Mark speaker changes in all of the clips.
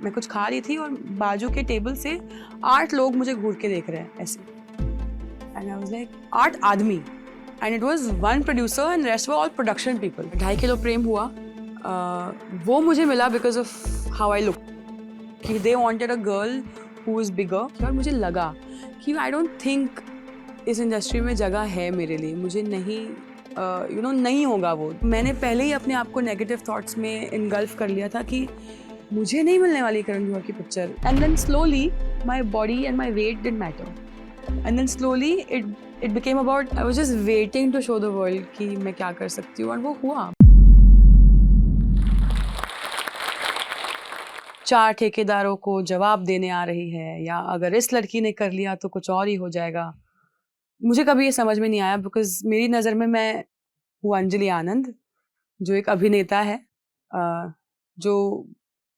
Speaker 1: मैं कुछ खा रही थी और बाजू के टेबल से 8 लोग मुझे घूर के देख रहे हैं ऐसे, एंड आई वाज लाइक 8 आदमी, and it was one producer and rest were all production people. 2.5 kilo Prem हुआ, वो मुझे मिला because of how I look, कि they wanted a girl who is bigger, और मुझे लगा कि आई डोंट थिंक इस इंडस्ट्री में जगह है मेरे लिए, मुझे नहीं नहीं होगा वो। मैंने पहले ही अपने आप को नेगेटिव थॉट्स में इनगल्फ कर लिया था कि मुझे नहीं मिलने वाली करण जौहर की picture. And then slowly my body and my weight didn't matter, and then slowly it became about, I was just waiting to show the world कि मैं क्या कर सकती हूँ, और वो हुआ। 4 ठेकेदारों को जवाब देने आ रही है, या अगर इस लड़की ने कर लिया तो कुछ और ही हो जाएगा। मुझे कभी ये समझ में नहीं आया, बिकॉज मेरी नज़र में मैं हूँ अंजलि आनंद, जो एक अभिनेता है, जो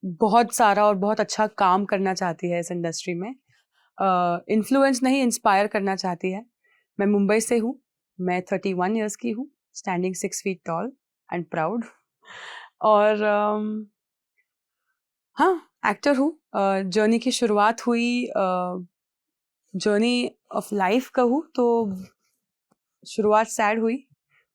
Speaker 1: बहुत सारा और बहुत अच्छा काम करना चाहती है इस इंडस्ट्री में, इन्फ्लुएंस नहीं इंस्पायर करना चाहती है। मैं मुंबई से हूँ, मैं 31 ईयर्स की हूँ, standing 6 feet tall and proud, और हाँ, एक्टर हूँ। जर्नी की शुरुआत हुई, जर्नी ऑफ लाइफ कहूँ तो शुरुआत सैड हुई,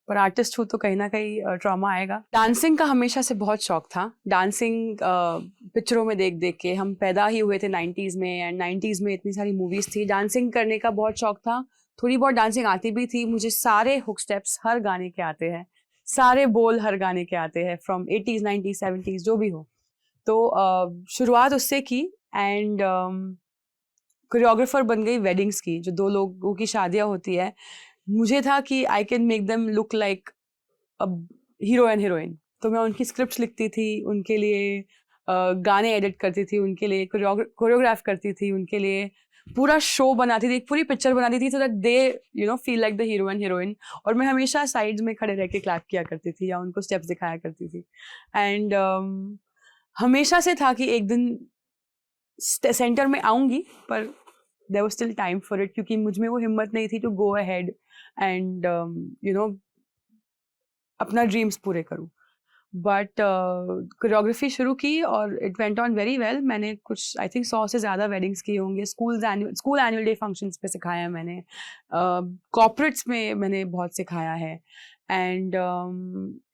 Speaker 1: पर आर्टिस्ट हूँ तो कहीं ना कहीं ट्रॉमा आएगा। डांसिंग का हमेशा से बहुत शौक था। डांसिंग पिक्चरों में देख देख के, हम पैदा ही हुए थे 90s में, एंड 90s में इतनी सारी मूवीज़ थी। डांसिंग करने का बहुत शौक था, थोड़ी बहुत डांसिंग आती भी थी मुझे। सारे हुक स्टेप्स हर गाने के आते हैं, सारे बोल हर गाने के आते हैं, फ्रॉम 80s 90s 70s जो भी हो। तो शुरुआत उससे की, एंड कोरियोग्राफर बन गई वेडिंग्स की। जो 2 लोगों की शादियाँ होती है, मुझे था कि I can make them look like a hero and heroine. तो मैं उनकी स्क्रिप्ट्स लिखती थी, उनके लिए गाने एडिट करती थी, उनके लिए कोरियोग्राफ करती थी, उनके लिए पूरा शो बनाती थी, एक पूरी पिक्चर बनाती थी, so that they feel like the hero and heroine. और मैं हमेशा साइड्स में खड़े रह के क्लैप किया करती थी, या उनको स्टेप्स दिखाया करती थी। एंड हमेशा से था कि एक दिन सेंटर में आऊँगी, पर there was still time for it, क्योंकि मुझ में वो हिम्मत नहीं थी टू गो अहेड एंड अपना ड्रीम्स पूरे करूँ। बट कोरियोग्राफी शुरू की और it went on very well. मैंने कुछ आई थिंक 100 से ज़्यादा वेडिंग्स किए होंगे। स्कूल एनुअल डे फंक्शंस पे सिखाया मैंने, कॉर्पोरेट्स में मैंने बहुत सिखाया है, एंड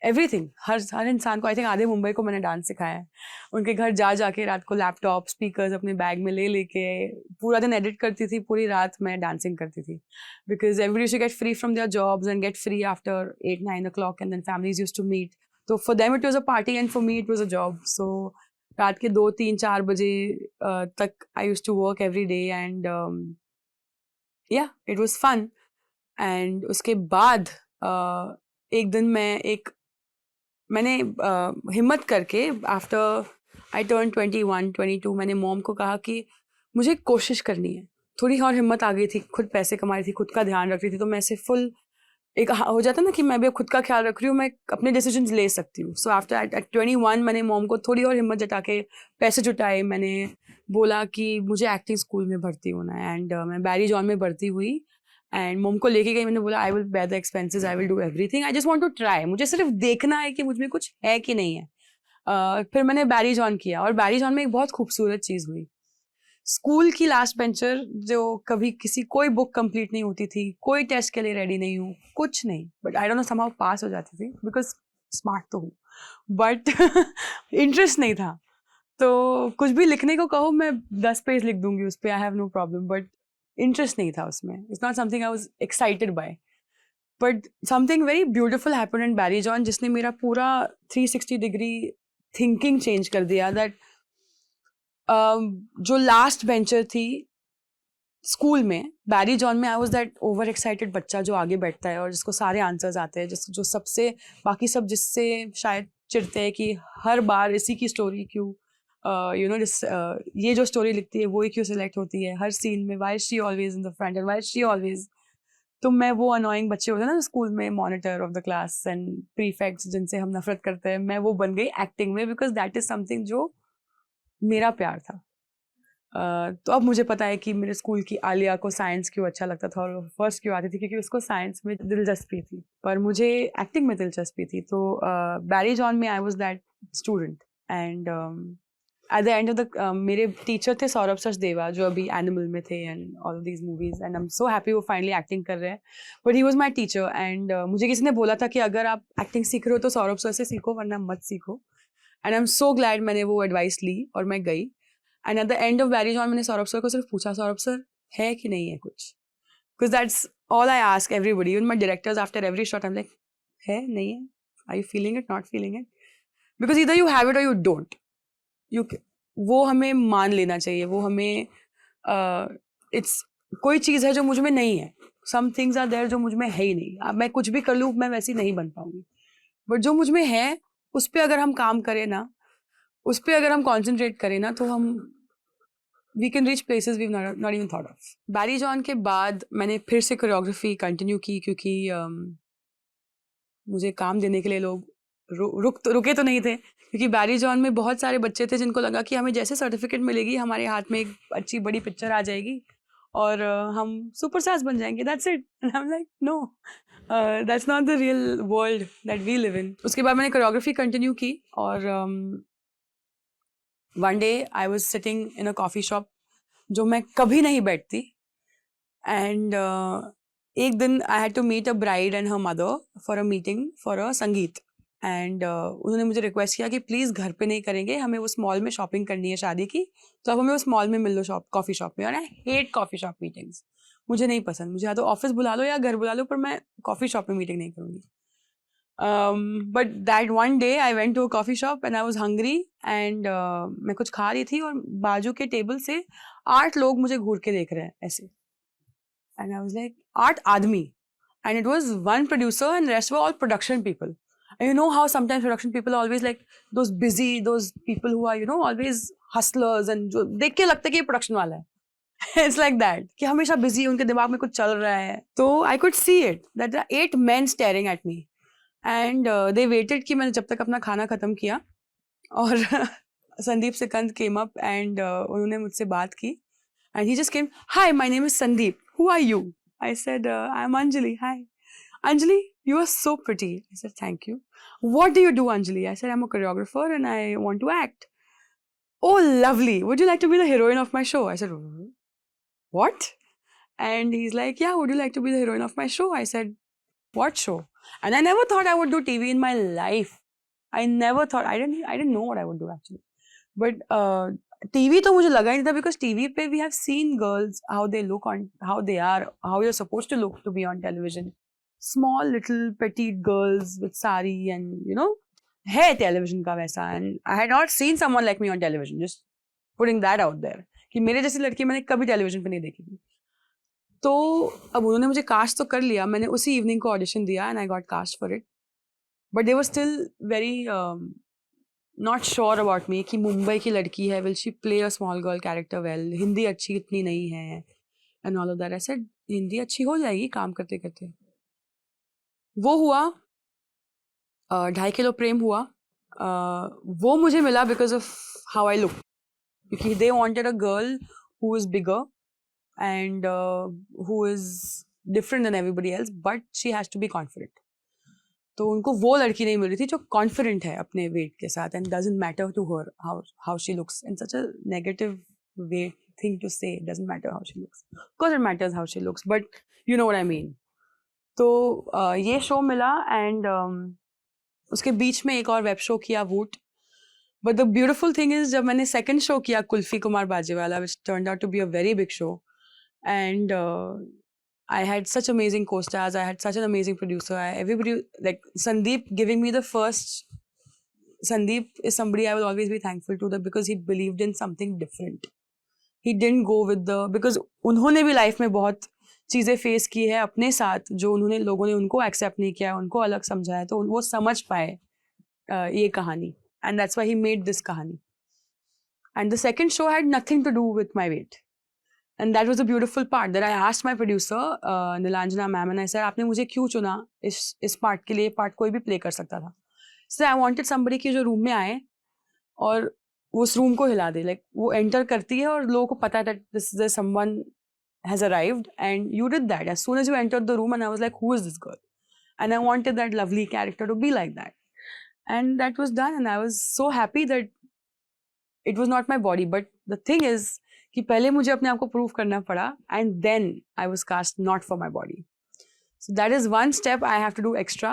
Speaker 1: एवरीथिंग। हर इंसान को, आई थिंक आधे मुंबई को मैंने डांस सिखाया है। उनके घर जा जाके रात को लैपटॉप स्पीकर्स अपने बैग में ले लेके पूरा दिन एडिट करती थी, पूरी रात मैं डांसिंग करती थी, because everybody used to get free from their jobs and get free after 8-9 o'clock, and then families used to meet. तो for them it was a party and for me it was a job. So रात के 2-3-4 बजे तक I used to work every day, and yeah it was fun. And उसके बाद एक दिन मैंने हिम्मत करके आफ्टर आई टर्न 21-22 मैंने मॉम को कहा कि मुझे कोशिश करनी है। थोड़ी और हिम्मत आ गई थी, खुद पैसे कमा रही थी, खुद का ध्यान रख रही थी, तो मैं ऐसे फुल एक हो जाता ना कि मैं भी अब खुद का ख्याल रख रही हूँ, मैं अपने डिसीजंस ले सकती हूँ। सो आफ्टर एट 21 मैंने मॉम को थोड़ी और हिम्मत जता के पैसे जुटाए। मैंने बोला कि मुझे एक्टिंग स्कूल में भर्ती होना है, एंड मैं बैरी जॉन में भर्ती हुई, एंड मॉम को लेके गई। मैंने बोला I will bear the expenses, I will do everything, I just want to try. मुझे सिर्फ देखना है कि मुझ में कुछ है कि नहीं है। फिर मैंने बैरी जॉन किया, और बैरी जॉन में एक बहुत खूबसूरत चीज़ हुई। स्कूल की लास्ट बेंचर, जो कभी कोई बुक कंप्लीट नहीं होती थी, कोई टेस्ट के लिए रेडी नहीं हूँ, कुछ नहीं, but I don't know somehow pass हो जाती थी, बिकॉज स्मार्ट तो हूँ, बट इंटरेस्ट नहीं था। तो कुछ भी लिखने को कहो, मैं 10 पेज लिख दूंगी उस पर, I have no problem, but interest नहीं था उसमें। It's not something I was excited by. But something very beautiful happened in Barry John, जिसने मेरा पूरा 360 डिग्री थिंकिंग चेंज कर दिया। दैट जो लास्ट बेंचर थी स्कूल में, बैरी जॉन में, I was that over excited बच्चा जो आगे बैठता है और जिसको सारे आंसर्स आते हैं, जो सबसे बाकी सब जिससे शायद चिढ़ते हैं कि हर बार इसी की स्टोरी क्यों, ये जो स्टोरी लिखती है वो ही क्यों सिलेक्ट होती है हर सीन में, why she always in the front end why she always. तो मैं वो अनोइंग बच्चे होते हैं ना स्कूल में, monitor of the class and prefects, जिनसे हम नफरत करते हैं, मैं वो बन गई एक्टिंग में, बिकॉज दैट इज समथिंग जो मेरा प्यार था। तो अब मुझे पता है कि मेरे स्कूल की आलिया को साइंस क्यों अच्छा लगता था और फर्स्ट क्यों आती थी, क्योंकि उसको साइंस में दिलचस्पी थी, पर मुझे एक्टिंग में दिलचस्पी थी। तो बैरी जॉन में I was that student, and at the end of the मेरे टीचर थे सौरभ सचदेवा जो अभी एनिमल में थे and all these movies and I am so happy वो फाइनली एक्टिंग कर रहे हैं but he was my teacher and मुझे किसी ने बोला था कि अगर आप एक्टिंग सीख रहे हो तो सौरभ सर से सीखो वरना मत सीखो and I am so glad मैंने वो एडवाइस ली और मैं गई and at the end of Barry John मैंने सौरभ सर को सिर्फ पूछा सौरभ सर है कि नहीं है कुछ because that's all I ask everybody even my directors after every shot I am like है नहीं है are you feeling it not feeling it because either you have it और यू डोंट यू वो हमें मान लेना चाहिए वो हमें इट्स कोई चीज़ है जो मुझ में नहीं है सम थिंग्स आर देयर जो मुझ में है ही नहीं अब मैं कुछ भी कर लूँ मैं वैसी नहीं बन पाऊंगी बट जो मुझ में है उस पर अगर हम काम करें ना उस पर अगर हम कॉन्सेंट्रेट करें ना तो हम we can reach places we not even thought of Barry John के बाद मैंने फिर से कोरियोग्राफी कंटिन्यू की क्योंकि मुझे काम देने के लिए लोग रुके तो नहीं थे क्योंकि बैरी जॉन में बहुत सारे बच्चे थे जिनको लगा कि हमें जैसे सर्टिफिकेट मिलेगी हमारे हाथ में एक अच्छी बड़ी पिक्चर आ जाएगी और हम सुपरस्टार्स बन जाएंगे that's it and I am like no that's not the real world that we live in उसके बाद मैंने कोरियोग्राफी कंटिन्यू की और one day I was sitting in a coffee shop जो मैं कभी नहीं बैठती एंड एक दिन I had to meet a bride and her mother for a meeting for a sangeet and उन्होंने मुझे रिक्वेस्ट किया कि प्लीज़ घर पे नहीं करेंगे हमें उस मॉल में शॉपिंग करनी है शादी की तो अब हमें उस मॉल में मिल लो कॉफ़ी शॉप में और I hate coffee shop meetings मुझे नहीं पसंद मुझे या तो ऑफिस बुला लो या घर बुला लो पर मैं कॉफ़ी शॉप में मीटिंग नहीं करूँगी but that one day I went to a coffee shop and I was hungry and मैं कुछ खा रही थी और बाजू के टेबल से 8 लोग मुझे घूर के देख रहे हैं ऐसे एंड आई वॉज लाइक 8 आदमी and it was one producer and the rest were all production people and you know how sometimes production people are always like those busy those people who are you know always hustlers and जो देख के लगता है कि ये production वाला है it's like that कि हमेशा busy उनके दिमाग में कुछ चल रहा है तो I could see it that there are 8 men staring at me and they waited कि मैंने जब तक अपना खाना खत्म किया और Sandeep Sikand came up and उन्होंने मुझसे बात की and he just came hi my name is Sandeep who are you I said, I'm Anjali. Hi. Anjali, you are so pretty. I said, thank you. What do you do, Anjali? I said, I'm a choreographer and I want to act. Oh, lovely. Would you like to be the heroine of my show? I said, what? And he's like, yeah, would you like to be the heroine of my show? I said, what show? And I never thought I would do TV in my life. I never thought, I didn't know what I would do actually. But TV तो मुझे लगा ही नहीं था because TV पे we have seen girls how they look on how they are how you are supposed to look to be on television small little petite girls with sari and you know है television का वैसा and I had not seen someone like me on television just putting that out there कि मेरे जैसी लड़की मैंने कभी television पे नहीं देखी थी तो अब उन्होंने मुझे कास्ट तो कर लिया मैंने उसी इवनिंग को ऑडिशन दिया and I got cast for it but they were still very not sure about me कि मुंबई की लड़की है will she play a small girl character well Hindi अच्छी इतनी नहीं है and all of that I said Hindi अच्छी हो जाएगी काम करते करते वो हुआ 2.5 किलो प्रेम हुआ वो मुझे मिला because of how I look क्योंकि they wanted a girl who is bigger and who is different than everybody else but she has to be confident तो उनको वो लड़की नहीं मिल रही थी जो कॉन्फिडेंट है अपने वेट के साथ and doesn't matter to her how she looks in such a negative way thing to say doesn't matter how she looks of course it matters how she looks but you know what I mean तो ये show मिला and उसके बीच में एक और web show किया Voot but the beautiful thing is जब मैंने सेकंड शो किया Kulfi Kumar Bajewala which turned out to be a very big show and I had such amazing co-stars. I had such an amazing producer. Everybody, like Sandeep giving me the first. Sandeep is somebody I will always be thankful to that because he believed in something different. He didn't go with the because उन्होंने भी life में बहुत चीज़ें face की है अपने साथ जो उन्होंने लोगों ने उनको एक्सेप्ट नहीं किया उनको अलग समझाया तो वो समझ पाए ये कहानी and that's why he made this कहानी. And the second show had nothing to do with my weight. And that was a beautiful part that I asked my producer, Nilanjana ma'am, and I said, आपने मुझे क्यों चुना इस part के लिए part कोई भी प्ले कर सकता था so I wanted somebody की जो रूम में आए और उस रूम को हिला दे like वो एंटर करती है और लोगों को पता है that this someone has arrived and you did that as soon as you entered the room and I was like who is this girl and I wanted that lovely character to be like that and that was done and I was so happy that it was not my body, but the thing is कि पहले मुझे अपने आप को prove करना पड़ा and then I was cast not for my body. So that is one step I have to do extra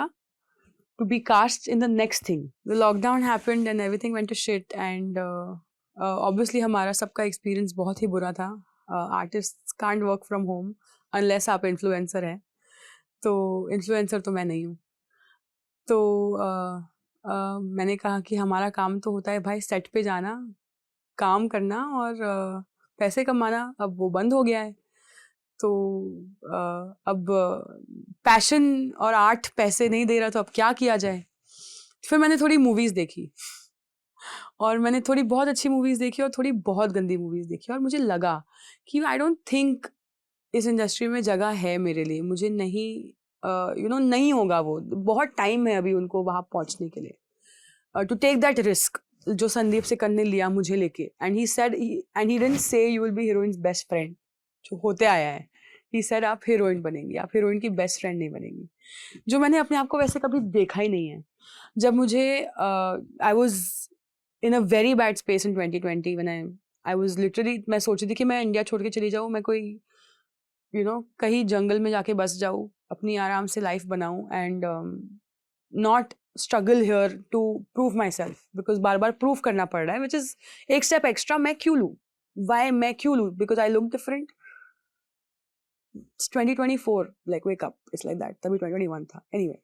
Speaker 1: to be cast in the next thing. The lockdown happened and everything went to shit and obviously हमारा सबका experience बहुत ही बुरा था. Artists can't work from home unless आप influencer हैं. तो influencer तो मैं नहीं हूँ. तो मैंने कहा कि हमारा काम तो होता है भाई सेट पे जाना, काम करना और पैसे कमाना. अब वो बंद हो गया है. तो अब पैशन और आर्ट पैसे नहीं दे रहा, तो अब क्या किया जाए. फिर मैंने थोड़ी मूवीज़ देखी और मैंने थोड़ी बहुत अच्छी मूवीज़ देखी और थोड़ी बहुत गंदी मूवीज़ देखी और मुझे लगा कि आई डोंट थिंक इस इंडस्ट्री में जगह है मेरे लिए. मुझे नहीं नहीं होगा. वो बहुत टाइम है अभी उनको वहाँ पहुँचने के लिए, टू टेक दैट रिस्क जो संदीप सिकंद ने लिया मुझे लेके. And he said and he didn't say you will be heroines best friend जो होते आया है. ही सेड आप हीरोइन बनेंगी, आप हीरोइन की बेस्ट फ्रेंड नहीं बनेंगी, जो मैंने अपने आप को वैसे कभी देखा ही नहीं है. जब मुझे I was in a very bad space in 2020 when I was literally, मैं सोच रही थी कि मैं इंडिया छोड़ के चली जाऊँ, मैं कोई कहीं जंगल में जाके बस जाऊँ, अपनी आराम से लाइफ बनाऊँ and not struggle here to prove my self, because बार बार प्रूव करना पड़ रहा है, विच इज़ एक स्टेप एक्स्ट्रा मैं क्यों लूँ, वाई मैं क्यों लूँ, because I look different. It's 2024, like wake up, it's like that. तभी 2021 था. Anyway,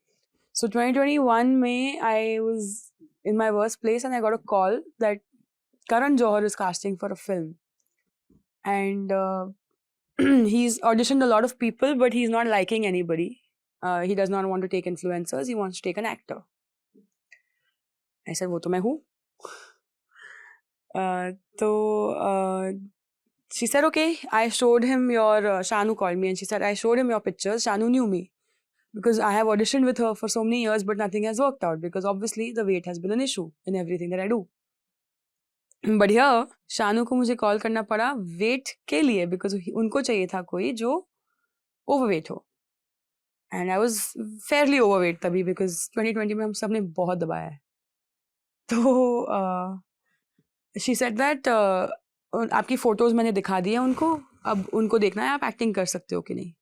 Speaker 1: so 2021 में I was in my worst place and I got a call that Karan Johar is casting for a film, and he's auditioned a lot of people but he's not liking anybody. He does not want to take influencers, he wants to take an actor. I said वो तो मैं हूँ. She said, okay, I showed him your, Shanu called me and she said, I showed him your pictures. Shanu knew me because I have auditioned with her for so many years, but nothing has worked out because obviously the weight has been an issue in everything that I do. But here, Shanu को मुझे call करना पड़ा weight के लिए because उनको चाहिए था कोई जो overweight हो. And I was fairly overweight तभी because 2020 में हम सब ने बहुत दबाया है. तो she said that आपकी फोटोज मैंने दिखा दी है उनको, अब उनको देखना है आप एक्टिंग कर सकते हो कि नहीं.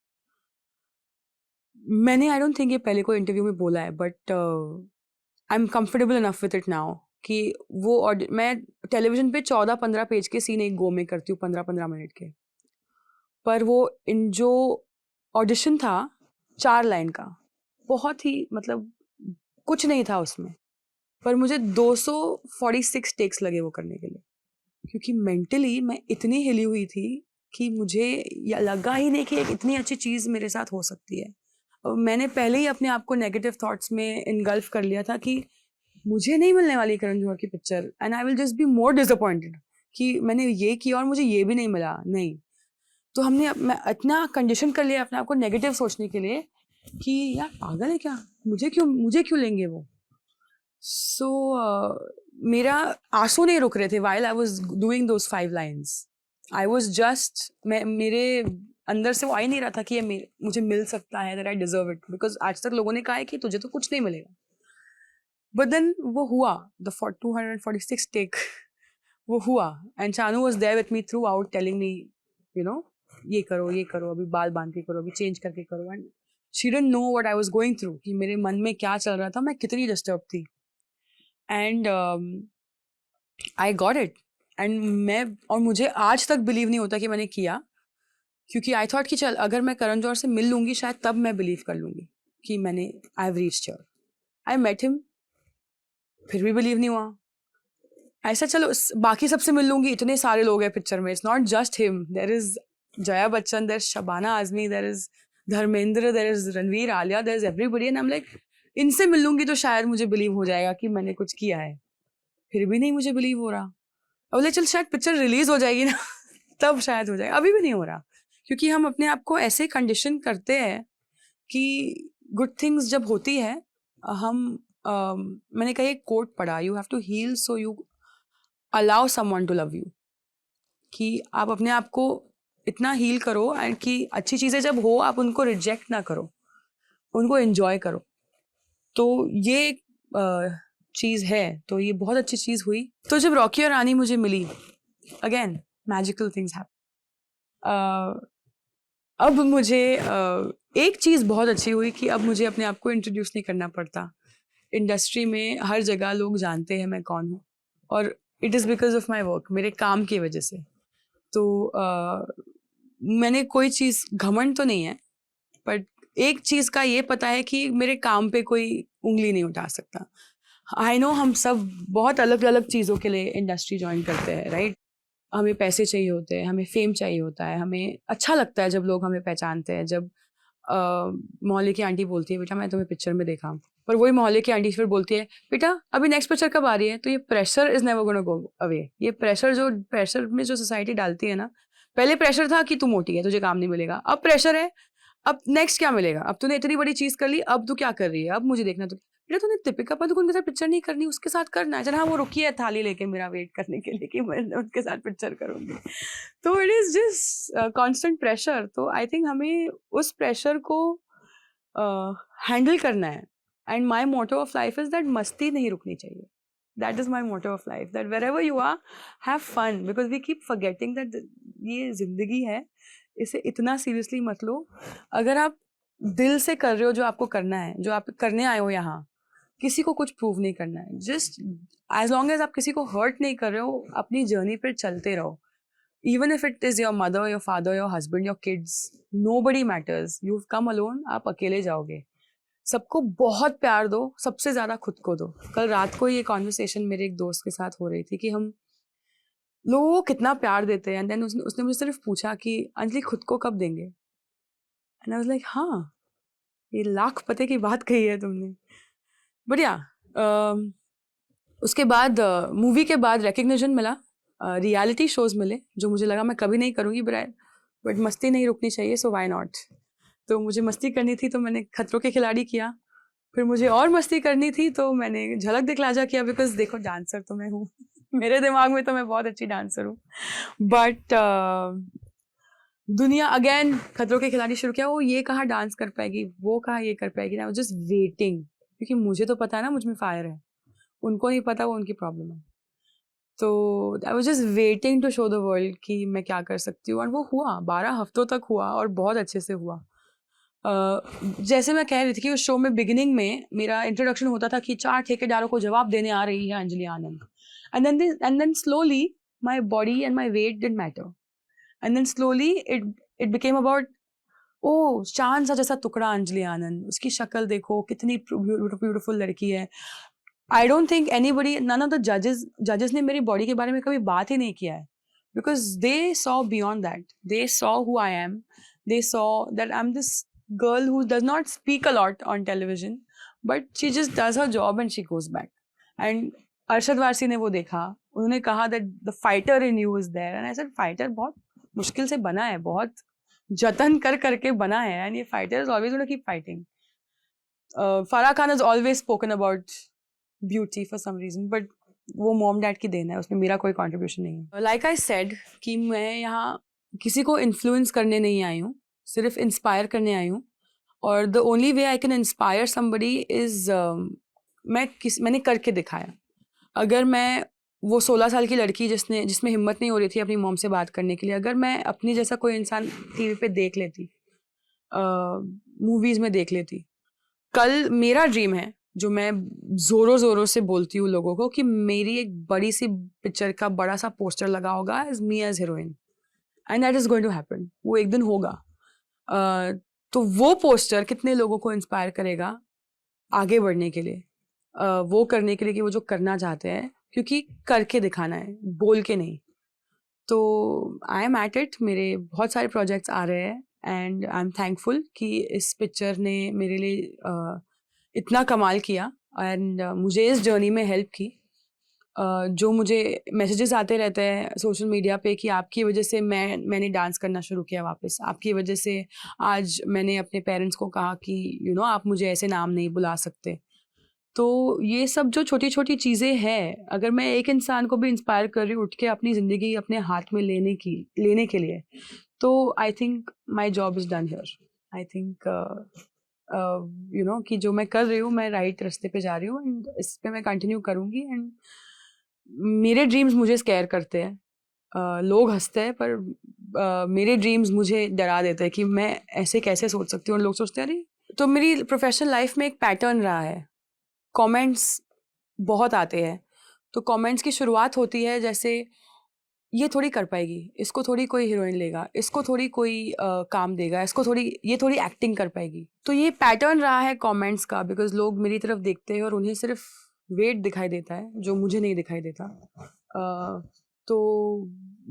Speaker 1: मैंने आई डोंट थिंक ये पहले कोई इंटरव्यू में बोला है, but I am comfortable enough with it now कि वो मैं टेलीविजन पे 14-15 पेज के सीन एक गो में करती हूँ, 15-15 मिनट के. पर वो जो ऑडिशन था 4 लाइन का, बहुत ही मतलब कुछ नहीं था उसमें, पर मुझे 246 टेक्स लगे वो करने के लिए, क्योंकि मेंटली मैं इतनी हिली हुई थी कि मुझे लगा ही नहीं कि एक इतनी अच्छी चीज़ मेरे साथ हो सकती है. मैंने पहले ही अपने आप को नेगेटिव थॉट्स में इनगल्फ कर लिया था कि मुझे नहीं मिलने वाली करण जौहर की picture and I will just be more disappointed कि मैंने ये किया और मुझे ये भी नहीं मिला. नहीं, तो मैं इतना कंडीशन कर लिया अपने आप को नेगेटिव सोचने के लिए कि यार पागल है क्या, मुझे क्यों लेंगे वो. सो मेरा आंसू नहीं रुक रहे थे while I was doing those 5 lines. I was just मेरे अंदर से वो आ ही नहीं रहा था कि ये मुझे मिल सकता है, that I deserve it, because आज तक लोगों ने कहा है कि तुझे तो कुछ नहीं मिलेगा. But then वो हुआ, the 246 take वो हुआ, and Shanu was there with me throughout telling me, ये करो, अभी बाल बांध के करो, अभी चेंज करके करो. And she didn't know what I was going through, कि मेरे मन में क्या चल रहा था, मैं कितनी डिस्टर्ब थी. And I got it. And मुझे आज तक बिलीव नहीं होता कि मैंने किया, क्योंकि आई थॉट कि चल अगर मैं करण जौहर से मिल लूँगी शायद तब मैं बिलीव कर लूँगी कि मैंने I have reached here. I met him, फिर भी बिलीव नहीं हुआ. ऐसा चलो बाकी सबसे मिल लूँगी, इतने सारे लोग हैं पिक्चर में, it's not just him, there is Jaya Bachchan, there is Shabana Azmi, there is Dharmendra, there is Ranveer, Alia, there is everybody. And I am like इनसे मिल लूँगी तो शायद मुझे बिलीव हो जाएगा कि मैंने कुछ किया है. फिर भी नहीं मुझे बिलीव हो रहा. अब बोले चल शायद पिक्चर रिलीज हो जाएगी ना तब शायद हो जाएगा. अभी भी नहीं हो रहा, क्योंकि हम अपने आप को ऐसे कंडीशन करते हैं कि गुड थिंग्स जब होती है हम मैंने कहीं एक कोट पढ़ा, you have to heal so you allow someone to love you, कि आप अपने आप को इतना हील करो एंड कि अच्छी चीज़ें जब हो आप उनको रिजेक्ट ना करो, उनको एंजॉय करो. तो ये चीज़ है तो ये बहुत अच्छी चीज़ हुई। तो जब रॉकी और रानी मुझे मिली, अगेन मैजिकल थिंग्स हैपन। अब मुझे एक चीज़ बहुत अच्छी हुई कि अब मुझे अपने आप को इंट्रोड्यूस नहीं करना पड़ता। इंडस्ट्री में हर जगह लोग जानते हैं मैं कौन हूँ, और it is because of my work, मेरे काम की वजह से। तो मैंने कोई चीज़, घमंड तो नहीं है, बट एक चीज़ का ये पता है कि मेरे काम पे कोई उंगली नहीं उठा सकता। आई नो हम सब बहुत अलग अलग चीज़ों के लिए इंडस्ट्री ज्वाइन करते हैं, राइट? हमें पैसे चाहिए होते हैं, हमें फेम चाहिए होता है, हमें अच्छा लगता है जब लोग हमें पहचानते हैं, जब मोहल्ले की आंटी बोलती है बेटा मैं तुम्हें पिक्चर में देखा, पर वही मोहल्ले की आंटी फिर बोलती है बेटा अभी नेक्स्ट पिक्चर कब आ रही है। तो ये pressure is never gonna go away. ये प्रेशर में जो सोसाइटी डालती है ना, पहले प्रेशर था कि तू मोटी है तुझे काम नहीं मिलेगा, अब प्रेशर है अब नेक्स्ट क्या मिलेगा, अब तूने इतनी बड़ी चीज कर ली, अब तू क्या कर रही है, अब मुझे देखना। तो बेटा तूने दीपिका पादुकोण के साथ पिक्चर नहीं करनी, उसके साथ करना है। चल हाँ वो रुकी है थाली लेके मेरा वेट करने के लिए कि मैं उसके साथ पिक्चर करूंगी। तो it is just constant pressure. तो आई थिंक हमें उस प्रेशर को हैंडल करना है। And my motto of life is that मस्ती नहीं रुकनी चाहिए। That is my motto of life, that wherever you are have fun, because we keep forgetting that ये जिंदगी है, इसे इतना सीरियसली मत लो। अगर आप दिल से कर रहे हो जो आपको करना है, जो आप करने आए हो यहाँ, किसी को कुछ प्रूव नहीं करना है। जस्ट एज लॉन्ग एज आप किसी को हर्ट नहीं कर रहे हो, अपनी जर्नी पर चलते रहो। Even if it is your mother, your father, your husband, your kids, nobody matters. You've come alone, आप अकेले जाओगे। सबको बहुत प्यार दो, सबसे ज़्यादा खुद को दो। कल रात को ये कॉन्वर्सेशन मेरे एक दोस्त के साथ हो रही थी कि हम लोगों को कितना प्यार देते हैं, एंड देन उसने मुझे सिर्फ पूछा कि अंजलि खुद को कब देंगे। एंड आई वाज लाइक हाँ, ये लाख पते की बात कही है तुमने। बढ़िया। उसके बाद मूवी के बाद रिकग्निशन मिला, रियलिटी शोज मिले, जो मुझे लगा मैं कभी नहीं करूँगी, बट मस्ती नहीं रुकनी चाहिए, सो व्हाई नॉट। तो मुझे मस्ती करनी थी तो मैंने खतरों के खिलाड़ी किया, फिर मुझे और मस्ती करनी थी तो मैंने झलक दिखलाजा किया, बिकॉज देखो डांसर तो मैं हूँ मेरे दिमाग में तो मैं बहुत अच्छी डांसर हूँ। बट दुनिया अगेन खतरों के खिलाड़ी शुरू किया, वो ये कहाँ डांस कर पाएगी, वो कहाँ ये कर पाएगी, ना जस्ट वेटिंग, क्योंकि मुझे तो पता है ना मुझ में फायर है, उनको नहीं पता, वो उनकी प्रॉब्लम है। तो I was just waiting to show the world कि मैं क्या कर सकती हूँ, और वो हुआ, 12 हफ्तों तक हुआ और बहुत अच्छे से हुआ। जैसे मैं कह रही थी कि उस शो में बिगिनिंग में मेरा इंट्रोडक्शन होता था कि 4 ठेकेदारों को जवाब देने आ रही है Anjali Anand, and then slowly my body and my weight didn't matter, and then slowly it became about ओ चांद सा जैसा टुकड़ा अंजलि आनंद, उसकी शक्ल देखो कितनी ब्यूटीफुल लड़की है। I don't think anybody, none of the जजेस ने मेरी बॉडी के बारे में कभी बात ही नहीं किया है, because they saw beyond that, they saw who I am, they saw that I am this girl who does not speak a lot on television, but she just does her job and she goes back. And Arshad Warsi ने वो देखा, उन्होंने कहा that the fighter in you is there, and I said fighter बहुत मुश्किल से बना है, बहुत जतन कर करके बना है, and ये fighter is always going to keep fighting. Farah Khan has always spoken about beauty for some reason, but वो मॉम डैड की देन है, उसमें मेरा कोई कंट्रीब्यूशन नहीं है। लाइक आई सेड कि मैं यहाँ किसी को इन्फ्लुएंस करने नहीं आई हूँ, सिर्फ इंस्पायर करने आई हूँ। और the only way I can inspire somebody is मैंने करके दिखाया। अगर मैं वो 16 साल की लड़की जिसमें हिम्मत नहीं हो रही थी अपनी मॉम से बात करने के लिए, अगर मैं अपनी जैसा कोई इंसान टीवी पे देख लेती, मूवीज में देख लेती, कल मेरा ड्रीम है जो मैं जोरों जोरों से बोलती हूँ लोगों को कि मेरी एक बड़ी सी पिक्चर का बड़ा सा पोस्टर लगा होगा as me as heroine, and that is going to happen. वो एक दिन होगा। तो वो पोस्टर कितने लोगों को इंस्पायर करेगा आगे बढ़ने के लिए, वो करने के लिए कि वो जो करना चाहते हैं, क्योंकि करके दिखाना है, बोल के नहीं। तो आई एम एट इट, मेरे बहुत सारे प्रोजेक्ट्स आ रहे हैं, एंड आई एम थैंकफुल कि इस पिक्चर ने मेरे लिए इतना कमाल किया एंड मुझे इस जर्नी में हेल्प की। जो मुझे मैसेजेस आते रहते हैं सोशल मीडिया पे कि आपकी वजह से मैंने डांस करना शुरू किया वापस, आपकी वजह से आज मैंने अपने पेरेंट्स को कहा कि आप मुझे ऐसे नाम नहीं बुला सकते। तो ये सब जो छोटी छोटी चीज़ें हैं, अगर मैं एक इंसान को भी इंस्पायर कर रही हूँ उठ के अपनी ज़िंदगी अपने हाथ में लेने के लिए, तो I think my job is done here. I think कि जो मैं कर रही हूँ मैं राइट रास्ते पे जा रही हूँ, एंड इस पे मैं कंटिन्यू करूँगी। एंड मेरे ड्रीम्स मुझे स्केयर करते हैं। लोग हंसते हैं, पर मेरे ड्रीम्स मुझे डरा देते हैं कि मैं ऐसे कैसे सोच सकती हूँ, और लोग सोचते हैं अरे। तो मेरी प्रोफेशनल लाइफ में एक पैटर्न रहा है, कमेंट्स बहुत आते हैं। तो कमेंट्स की शुरुआत होती है जैसे, ये थोड़ी कर पाएगी, इसको थोड़ी कोई हीरोइन लेगा, इसको थोड़ी कोई काम देगा, इसको थोड़ी, ये थोड़ी एक्टिंग कर पाएगी। तो ये पैटर्न रहा है कमेंट्स का, बिकॉज लोग मेरी तरफ देखते हैं और उन्हें सिर्फ वेट दिखाई देता है जो मुझे नहीं दिखाई देता। तो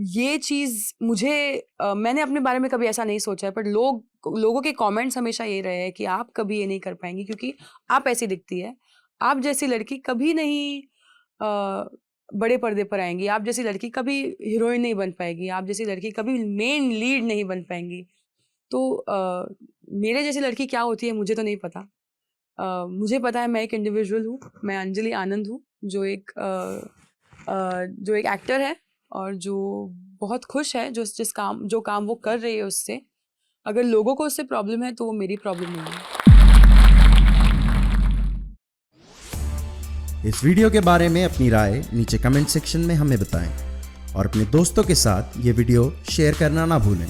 Speaker 1: ये चीज़ मुझे मैंने अपने बारे में कभी ऐसा नहीं सोचा है, पर लोगों के कमेंट्स हमेशा ये रहे हैं कि आप कभी ये नहीं कर पाएंगी क्योंकि आप ऐसी दिखती है, आप जैसी लड़की कभी नहीं बड़े पर्दे पर आएंगी, आप जैसी लड़की कभी हीरोइन नहीं बन पाएगी, आप जैसी लड़की कभी मेन लीड नहीं बन पाएंगी। तो मेरे जैसी लड़की क्या होती है मुझे तो नहीं पता। मुझे पता है मैं एक इंडिविजुअल हूँ, मैं अंजलि आनंद हूँ, जो एक एक्टर है और जो बहुत खुश है जो काम वो कर रही है उससे। अगर लोगों को उससे प्रॉब्लम है तो वो मेरी प्रॉब्लम नहीं है।
Speaker 2: इस वीडियो के बारे में अपनी राय नीचे कमेंट सेक्शन में हमें बताएं और अपने दोस्तों के साथ ये वीडियो शेयर करना ना भूलें।